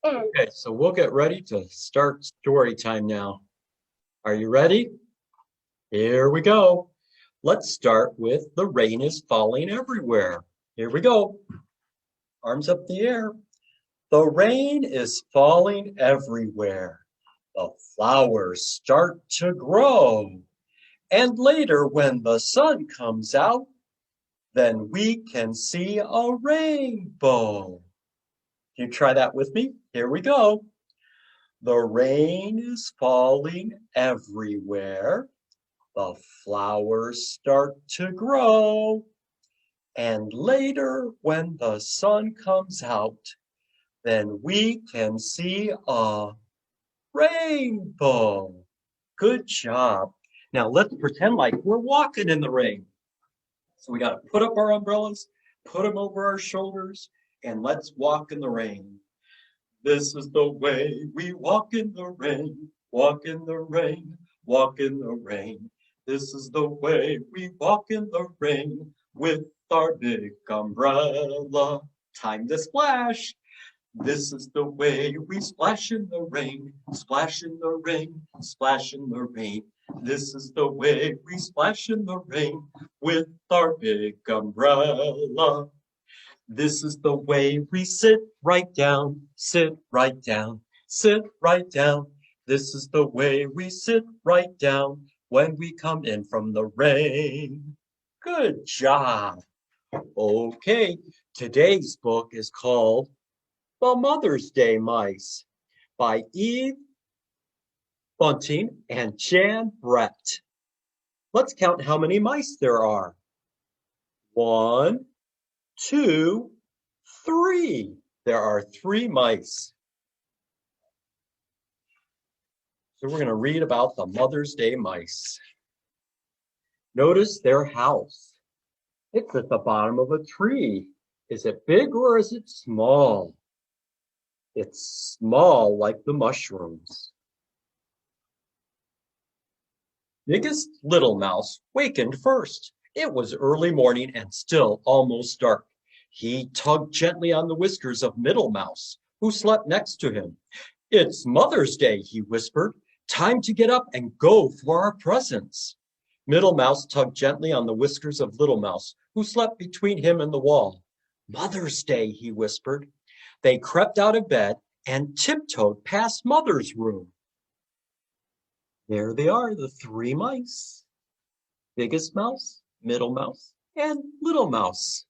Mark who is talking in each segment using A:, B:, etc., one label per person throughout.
A: Okay, so we'll get ready to start story time now. Are you ready? Here we go. Let's start with the rain is falling everywhere. Here we go. Arms up in the air. The rain is falling everywhere. The flowers start to grow. And later, when the sun comes out, then we can see a rainbow. Can you try that with me? Here we go. The rain is falling everywhere. The flowers start to grow. And later, when the sun comes out, then we can see a rainbow. Good job. Now let's pretend like we're walking in the rain. So we got to put up our umbrellas, put them over our shoulders, and let's walk in the rain. This is the way we walk in the rain, walk in the rain, walk in the rain. This is the way we walk in the rain with our big umbrella. Time to splash. This is the way we splash in the rain, splash in the rain, splash in the rain. This is the way we splash in the rain with our big umbrella. This is the way we sit right down, sit right down, sit right down. This is the way we sit right down when we come in from the rain. Good job. Okay, today's book is called The Mother's Day Mice by Eve Bunting and Jan Brett. Let's count how many mice there are. 1, 2, 3. There are 3 mice. So we're going to read about the Mother's Day mice. Notice their house. It's at the bottom of a tree. Is it big or is it small? It's small like the mushrooms. Biggest little mouse wakened first. It was early morning and still almost dark. He tugged gently on the whiskers of Middle Mouse, who slept next to him. It's Mother's Day, he whispered. Time to get up and go for our presents. Middle Mouse tugged gently on the whiskers of Little Mouse, who slept between him and the wall. Mother's Day, he whispered. They crept out of bed and tiptoed past Mother's room. There they are, the 3 mice. Biggest mouse, Middle Mouse, and Little Mouse.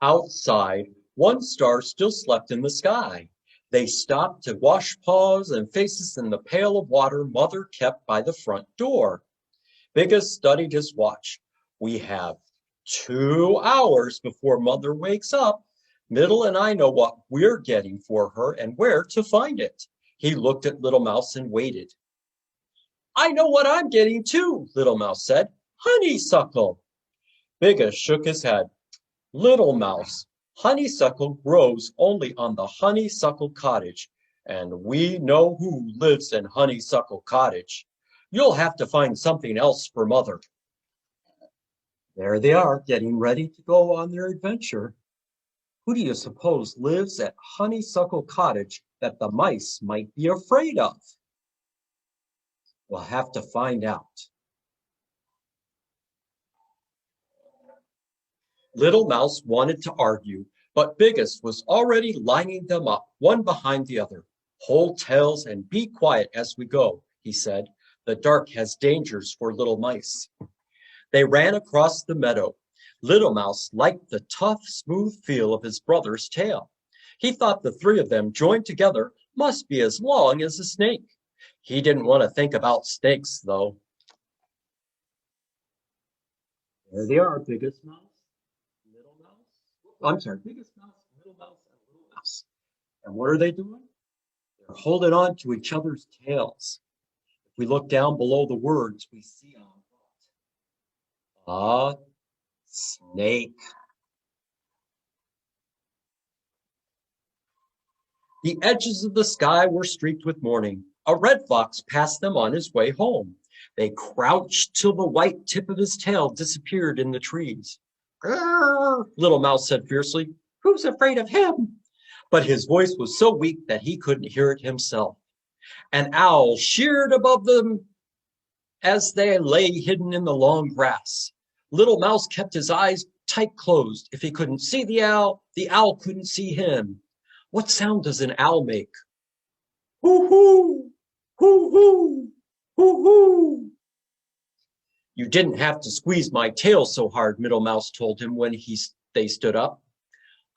A: Outside, one star still slept in the sky. They stopped to wash paws and faces in the pail of water Mother kept by the front door. Biggest studied his watch. We have 2 hours before Mother wakes up. Middle and I know what we're getting for her and where to find it. He looked at Little Mouse and waited. I know what I'm getting too, Little Mouse said. Honeysuckle. Biggest shook his head. Little Mouse, honeysuckle grows only on the honeysuckle cottage, and we know who lives in honeysuckle cottage. You'll have to find something else for Mother. There they are, getting ready to go on their adventure. Who do you suppose lives at honeysuckle cottage that the mice might be afraid of? We'll have to find out. Little Mouse wanted to argue, but Biggest was already lining them up, one behind the other. Hold tails and be quiet as we go, he said. The dark has dangers for little mice. They ran across the meadow. Little Mouse liked the tough, smooth feel of his brother's tail. He thought the 3 of them joined together must be as long as a snake. He didn't want to think about snakes, though. There they are, Biggest Mouse. Biggest mouse, Middle Mouse, and Little Mouse. And what are they doing? They're holding on to each other's tails. If we look down below the words, we see a snake. The edges of the sky were streaked with morning. A red fox passed them on his way home. They crouched till the white tip of his tail disappeared in the trees. "Grrr," Little Mouse said fiercely. "Who's afraid of him?" But his voice was so weak that he couldn't hear it himself. An owl sheared above them as they lay hidden in the long grass. Little Mouse kept his eyes tight closed. If he couldn't see the owl couldn't see him. What sound does an owl make? Hoo hoo, hoo hoo, hoo hoo. You didn't have to squeeze my tail so hard, Middle Mouse told him when they stood up.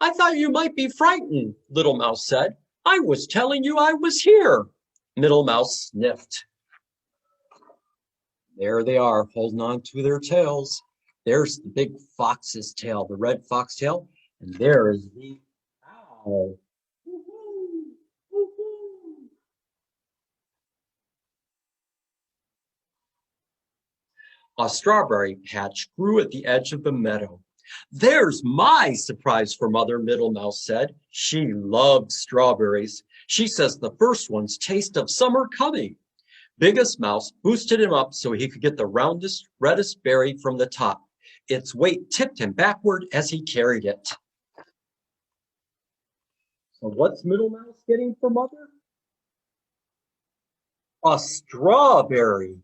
A: I thought you might be frightened, Little Mouse said. I was telling you I was here. Middle Mouse sniffed. There they are, holding on to their tails. There's the big fox's tail, the red fox tail, and there is the owl. Woo-hoo, woo-hoo. A strawberry patch grew at the edge of the meadow. There's my surprise for Mother, Middle Mouse said. She loved strawberries. She says the first ones taste of summer coming. Biggest Mouse boosted him up so he could get the roundest, reddest berry from the top. Its weight tipped him backward as he carried it. So what's Middle Mouse getting for Mother? A strawberry.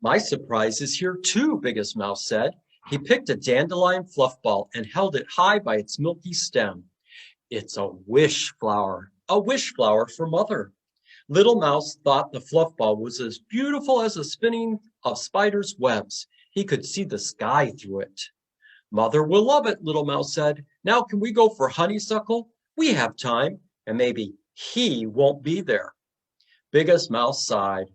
A: My surprise is here too, Biggest Mouse said. He picked a dandelion fluff ball and held it high by its milky stem. It's a wish flower for Mother. Little Mouse thought the fluff ball was as beautiful as a spinning of spiders' webs. He could see the sky through it. Mother will love it, Little Mouse said. Now can we go for honeysuckle? We have time, and maybe he won't be there. Biggest Mouse sighed.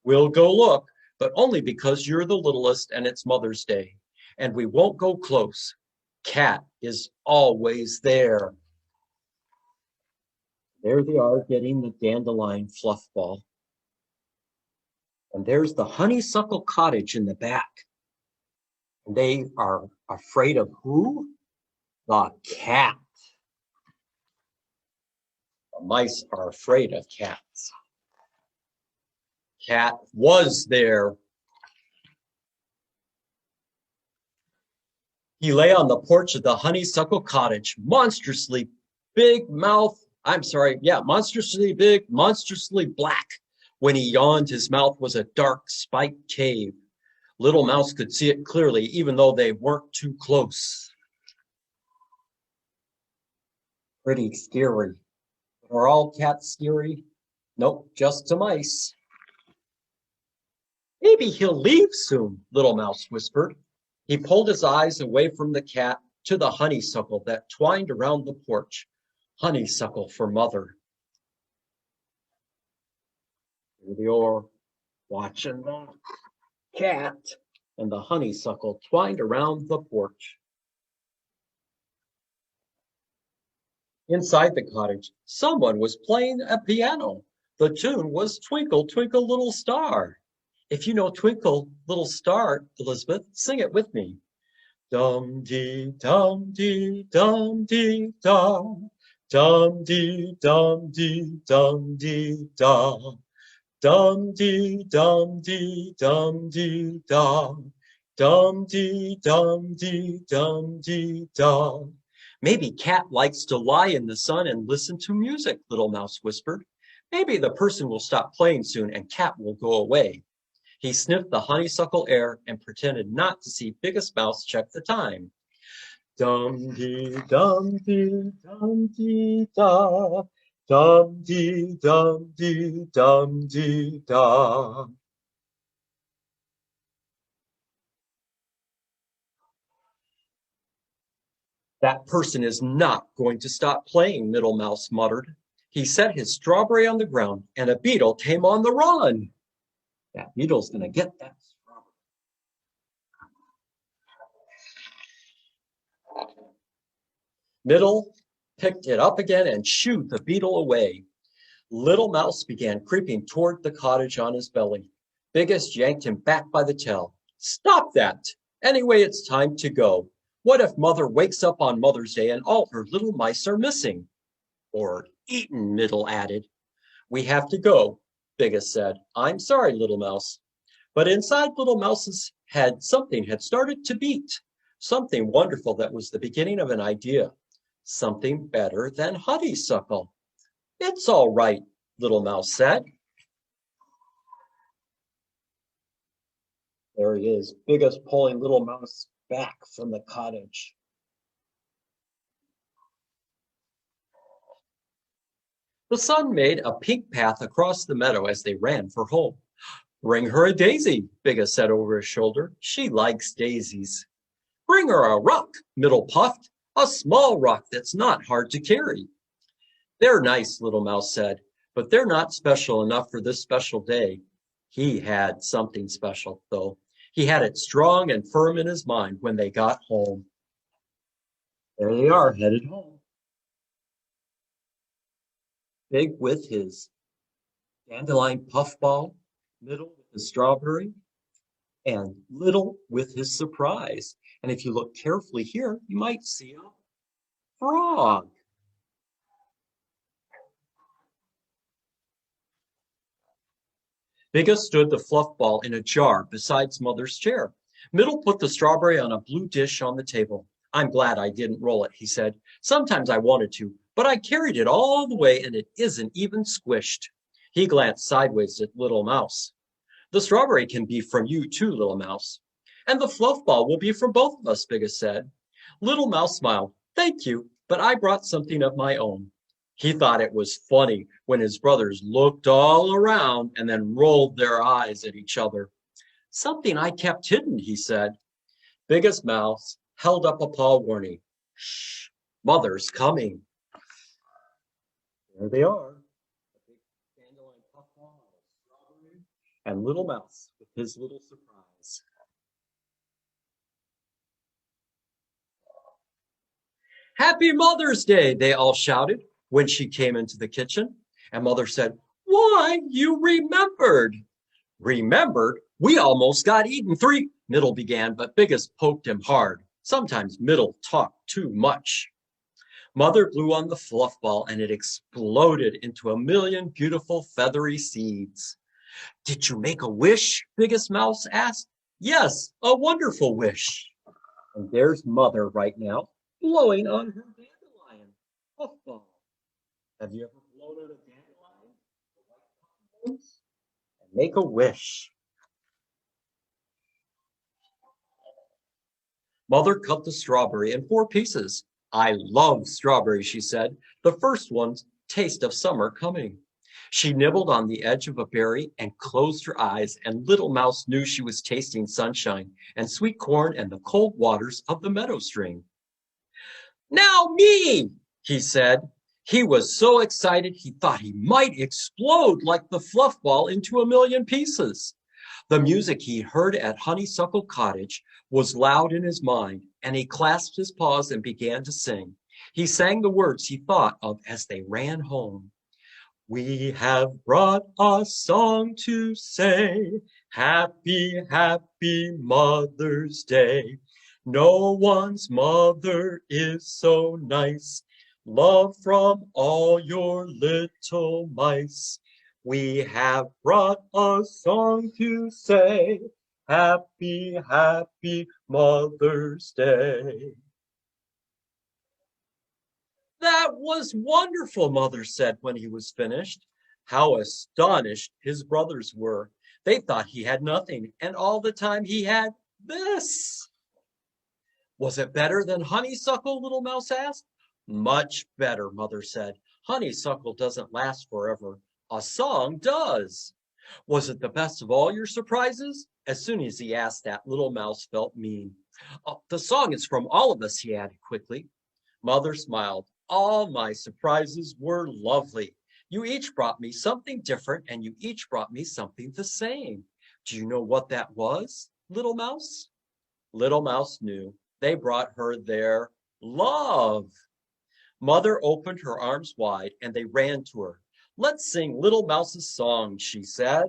A: We'll go look, but only because you're the littlest and it's Mother's Day, and we won't go close. Cat is always there. There they are getting the dandelion fluff ball. And there's the honeysuckle cottage in the back. And they are afraid of who? The cat. The mice are afraid of cats. Cat was there. He lay on the porch of the honeysuckle cottage, monstrously big, monstrously black. When he yawned, his mouth was a dark, spiked cave. Little Mouse could see it clearly, even though they weren't too close. Pretty scary. Are all cats scary? Nope, just to mice. Maybe he'll leave soon, Little Mouse whispered. He pulled his eyes away from the cat to the honeysuckle that twined around the porch. Honeysuckle for Mother. Here they are, watching the cat and the honeysuckle twined around the porch. Inside the cottage, someone was playing a piano. The tune was Twinkle, Twinkle, Little Star. If you know Twinkle, Little Star, Elizabeth, sing it with me. Dum-dee, dum-dee, dum-dee, dum. Dum-dee, dum-dee, dum-dee, dum. Dum-dee, dum-dee, dum-dee, dum. Dum-dee, dum-dee, dum-dee, dum. Maybe Cat likes to lie in the sun and listen to music, Little Mouse whispered. Maybe the person will stop playing soon and Cat will go away. He sniffed the honeysuckle air and pretended not to see Biggest Mouse check the time. Dum-dee, dum-dee, dum-dee, da. Dum-dee, dum-dee, dum-dee, da. That person is not going to stop playing, Middle Mouse muttered. He set his strawberry on the ground, and a beetle came on the run. That beetle's going to get that strawberry. Middle picked it up again and shooed the beetle away. Little Mouse began creeping toward the cottage on his belly. Biggest yanked him back by the tail. Stop that! Anyway, it's time to go. What if Mother wakes up on Mother's Day and all her little mice are missing? Or eaten, Middle added. We have to go. Biggest said, I'm sorry, Little Mouse. But inside Little Mouse's head, something had started to beat. Something wonderful that was the beginning of an idea. Something better than honeysuckle. It's all right, Little Mouse said. There he is, Biggest pulling Little Mouse back from the cottage. The sun made a pink path across the meadow as they ran for home. Bring her a daisy, Biggest said over his shoulder. She likes daisies. Bring her a rock, Middle puffed, a small rock that's not hard to carry. They're nice, Little Mouse said, but they're not special enough for this special day. He had something special, though. He had it strong and firm in his mind when they got home. There they are, headed home. Big with his dandelion puffball, Middle with his strawberry, and Little with his surprise. And if you look carefully here, you might see a frog. Biggest stood the fluff ball in a jar beside Mother's chair. Middle put the strawberry on a blue dish on the table. I'm glad I didn't roll it, he said. Sometimes I wanted to, but I carried it all the way and it isn't even squished. He glanced sideways at Little Mouse. The strawberry can be from you too, Little Mouse. And the fluff ball will be from both of us, Biggest said. Little Mouse smiled. Thank you, but I brought something of my own. He thought it was funny when his brothers looked all around and then rolled their eyes at each other. Something I kept hidden, he said. Biggest Mouse held up a paw warning. Shh, Mother's coming. There they are. A big dandelion puffball, a strawberry, and Little Mouse with his little surprise. Happy Mother's Day, they all shouted when she came into the kitchen. And Mother said, why, you remembered. Remembered? We almost got eaten. Middle began, but Biggest poked him hard. Sometimes Middle talked too much. Mother blew on the fluff ball and it exploded into a million beautiful feathery seeds. Did you make a wish? Biggest Mouse asked. Yes, a wonderful wish. And there's Mother right now, blowing on her dandelion puff ball. Have you ever blown on a dandelion? And make a wish. Mother cut the strawberry in 4 pieces. I love strawberries, she said. The first one's taste of summer coming. She nibbled on the edge of a berry and closed her eyes, and Little Mouse knew she was tasting sunshine and sweet corn and the cold waters of the meadow stream. Now me, he said. He was so excited he thought he might explode like the fluff ball into a million pieces. The music he heard at Honeysuckle Cottage was loud in his mind, and he clasped his paws and began to sing. He sang the words he thought of as they ran home. We have brought a song to say, happy, happy Mother's Day. No one's mother is so nice. Love from all your little mice. We have brought a song to say, happy, happy Mother's Day. That was wonderful, Mother said when he was finished. How astonished his brothers were. They thought he had nothing, and all the time he had this. Was it better than honeysuckle? Little Mouse asked. Much better, Mother said. Honeysuckle doesn't last forever. A song does. Was it the best of all your surprises? As soon as he asked that, Little Mouse felt mean. Oh, the song is from all of us, he added quickly. Mother smiled. All my surprises were lovely. You each brought me something different, and you each brought me something the same. Do you know what that was, Little Mouse? Little Mouse knew. They brought her their love. Mother opened her arms wide, and they ran to her. Let's sing Little Mouse's song, she said.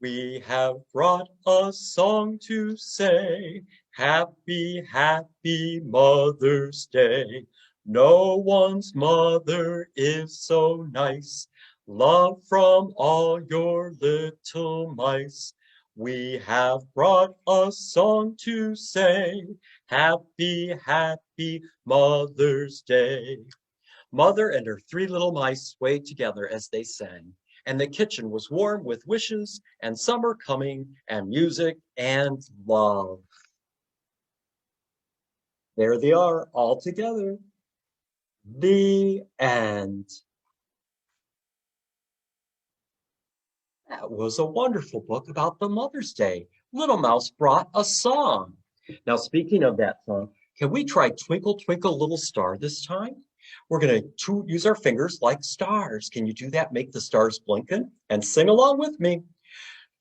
A: We have brought a song to say, happy, happy Mother's Day. No one's mother is so nice. Love from all your little mice. We have brought a song to say, happy, happy Mother's Day. Mother and her three little mice swayed together as they sang, and the kitchen was warm with wishes and summer coming and music and love. There they are all together. The end. That was a wonderful book about the Mother's Day. Little Mouse brought a song. Now, speaking of that song, can we try Twinkle, Twinkle, Little Star this time? We're going to use our fingers like stars. Can you do that? Make the stars blinking and sing along with me.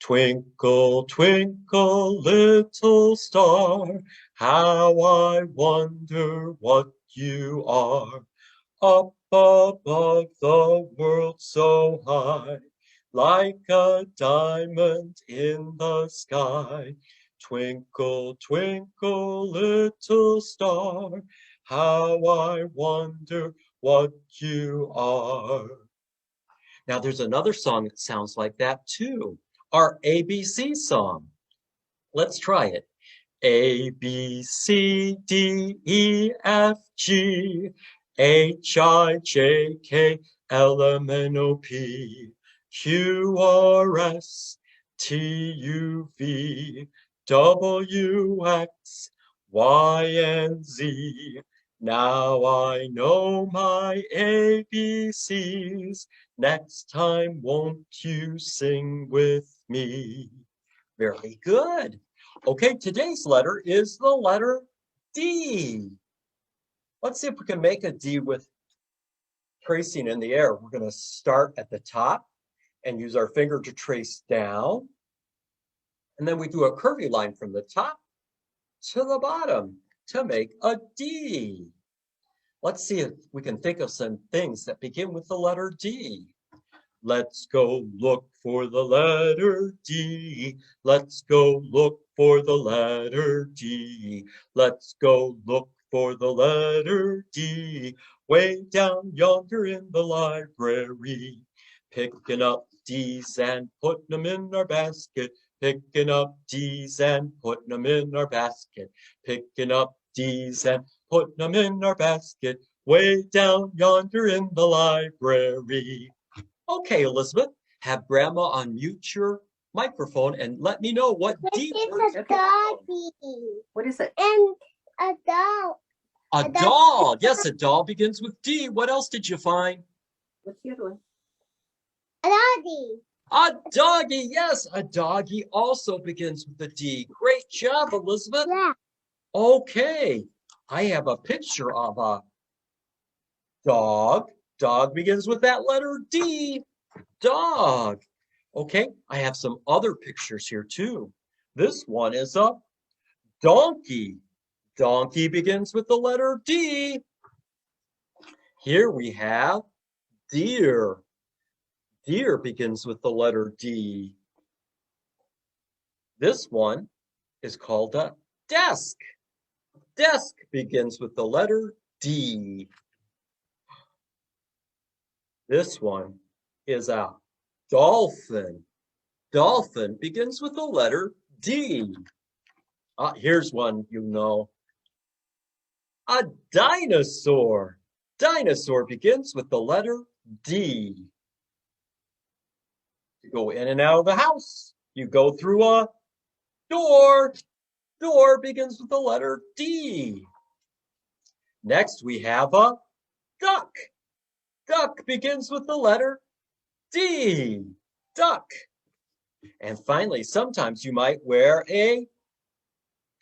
A: Twinkle, twinkle, little star, how I wonder what you are. Up above the world so high, like a diamond in the sky. Twinkle, twinkle, little star, how I wonder what you are. Now there's another song that sounds like that too. Our ABC song. Let's try it. A, B, C, D, E, F, G, H, I, J, K, L, M, N, O, P, Q, R, S, T, U, V, W, X, Y, and Z. Now I know my ABCs. Next time, won't you sing with me? Very good. Okay, today's letter is the letter D. Let's see if we can make a D with tracing in the air. We're going to start at the top and use our finger to trace down. And then we do a curvy line from the top to the bottom to make a D. Let's see if we can think of some things that begin with the letter D. Let's go look for the letter D. Let's go look for the letter D. Let's go look for the letter D. Way down yonder in the library. Picking up D's and putting them in our basket. Picking up D's and putting them in our basket. Picking up D's and putting them in our basket. Way down yonder in the library. Okay, Elizabeth, have Grandma unmute your microphone and let me know what D word.
B: It's a doggy.
C: What is it?
B: And a doll.
A: A doll. Yes, a doll begins with D. What else did you find?
C: What's the other one?
B: A doggy.
A: A doggy. Yes, a doggy also begins with a D. Great job, Elizabeth.
B: Yeah.
A: Okay, I have a picture of a dog. Dog begins with that letter D. Dog. Okay, I have some other pictures here too. This one is a donkey. Donkey begins with the letter D. Here we have deer. Deer begins with the letter D. This one is called a desk. Desk begins with the letter D. This one is a dolphin. Dolphin begins with the letter D. Here's one you know. A dinosaur. Dinosaur begins with the letter D. You go in and out of the house. You go through a door. Door begins with the letter D. Next we have a duck. Duck begins with the letter D. Duck. And finally, sometimes you might wear a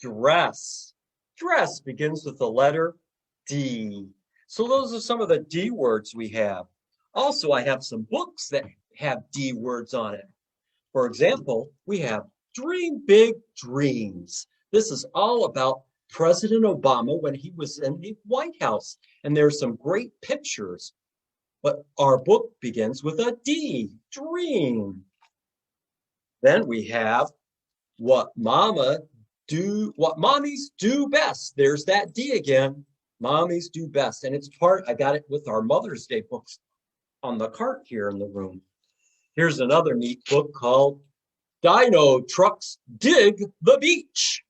A: dress. Dress begins with the letter D. So those are some of the D words we have. Also, I have some books that have D words on it. For example, we have Dream Big Dreams. This is all about President Obama when he was in the White House. And there's some great pictures. But our book begins with a D, dream. Then we have what mommies do best. There's that D again. Mommies do best. And it's part, I got it with our Mother's Day books on the cart here in the room. Here's another neat book called Dino Trucks Dig the Beach.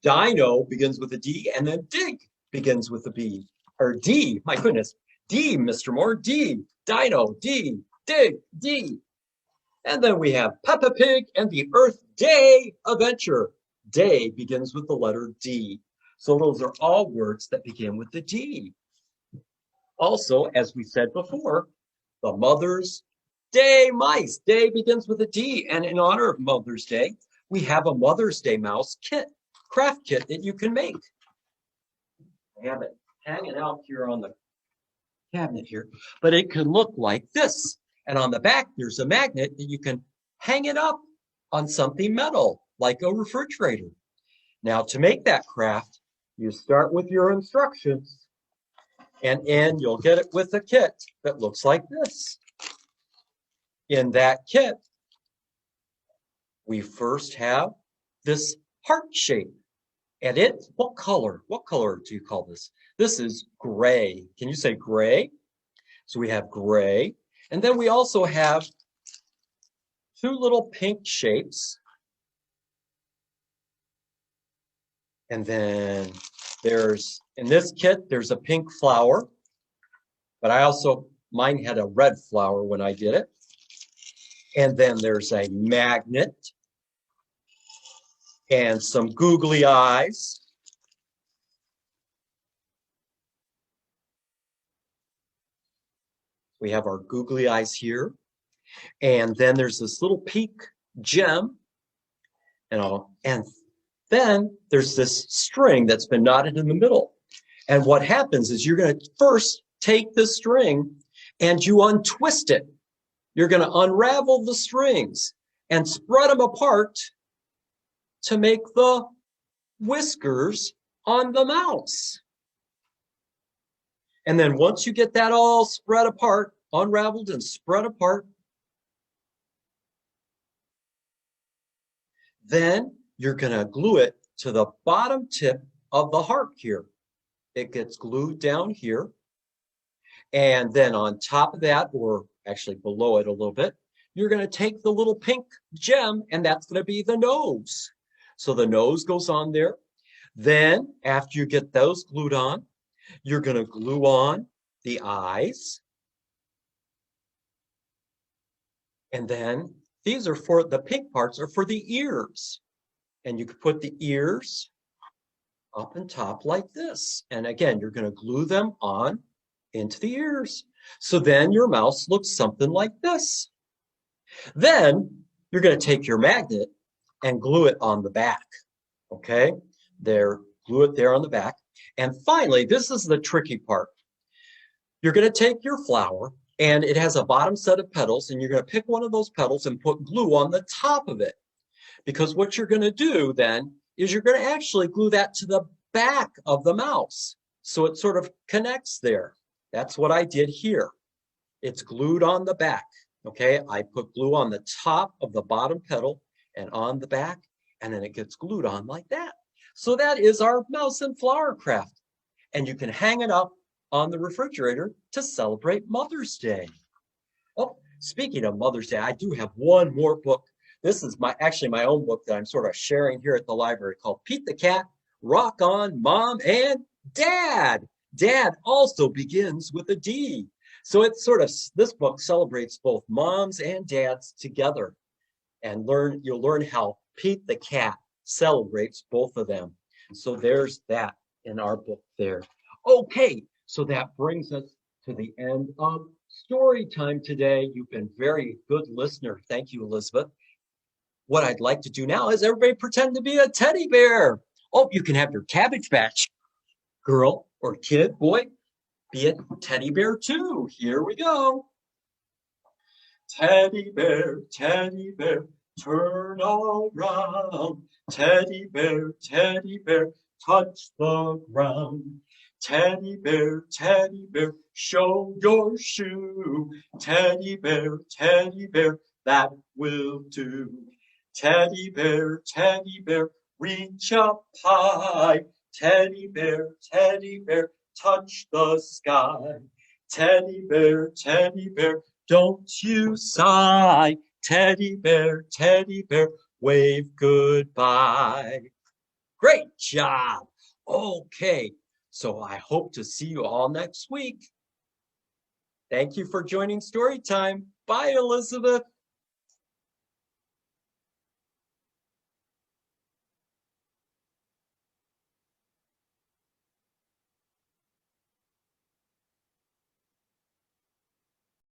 A: Dino begins with a D, and then dig begins with a B. Or D, my goodness. D, Mr. Moore, D. Dino, D. Dig, D. And then we have Peppa Pig and the Earth Day Adventure. Day begins with the letter D. So those are all words that begin with the D. Also, as we said before, the Mother's Day mice. Day begins with a D. And in honor of Mother's Day, we have a Mother's Day mouse kit, craft kit that you can make. I have it hanging out here on the cabinet here, but it can look like this. And on the back, there's a magnet that you can hang it up on something metal, like a refrigerator. Now, to make that craft, you start with your instructions, and you'll get it with a kit that looks like this. In that kit, we first have this heart shape. And it, what color do you call this? This is gray. Can you say gray? So we have gray. And then we also have two little pink shapes. And then there's, in this kit, there's a pink flower. But mine had a red flower when I did it. And then there's a magnet. And some googly eyes. We have our googly eyes here. And then there's this little pink gem. And then there's this string that's been knotted in the middle. And what happens is you're going to first take the string and you untwist it. You're going to unravel the strings and spread them apart to make the whiskers on the mouse. And then once you get that all spread apart, unraveled and spread apart, then you're going to glue it to the bottom tip of the heart here. It gets glued down here. And then on top of that, or actually below it a little bit, you're going to take the little pink gem, and that's going to be the nose. So the nose goes on there. Then after you get those glued on, you're going to glue on the eyes. And then these are for the pink parts are for the ears. And you could put the ears up and top like this. And again, you're going to glue them on into the ears. So then your mouse looks something like this. Then you're going to take your magnet and glue it on the back. Okay, there, glue it there on the back. And finally, this is the tricky part. You're going to take your flower, and it has a bottom set of petals, and you're going to pick one of those petals and put glue on the top of it. Because what you're going to do then is you're going to actually glue that to the back of the mouse. So it sort of connects there. That's what I did here. It's glued on the back. Okay, I put glue on the top of the bottom petal and on the back, and then it gets glued on like that. So that is our mouse and flower craft. And you can hang it up on the refrigerator to celebrate Mother's Day. Oh, speaking of Mother's Day, I do have one more book. This is actually my own book that I'm sort of sharing here at the library called Pete the Cat, Rock On Mom and Dad. Dad also begins with a D. So it's sort of, this book celebrates both moms and dads together. And you'll learn how Pete the Cat celebrates both of them. So there's that in our book there. Okay, so that brings us to the end of story time today. You've been very good listener. Thank you, Elizabeth. What I'd like to do now is everybody pretend to be a teddy bear. Oh, you can have your Cabbage Patch girl or kid, boy, be a teddy bear too. Here we go. Teddy bear, turn around. Teddy bear, touch the ground. Teddy bear, show your shoe. Teddy bear, that will do. Teddy bear, reach up high. Teddy bear, touch the sky. Teddy bear, don't you sigh. Teddy bear, wave goodbye. Great job. Okay, so I hope to see you all next week. Thank you for joining Storytime. Bye, Elizabeth.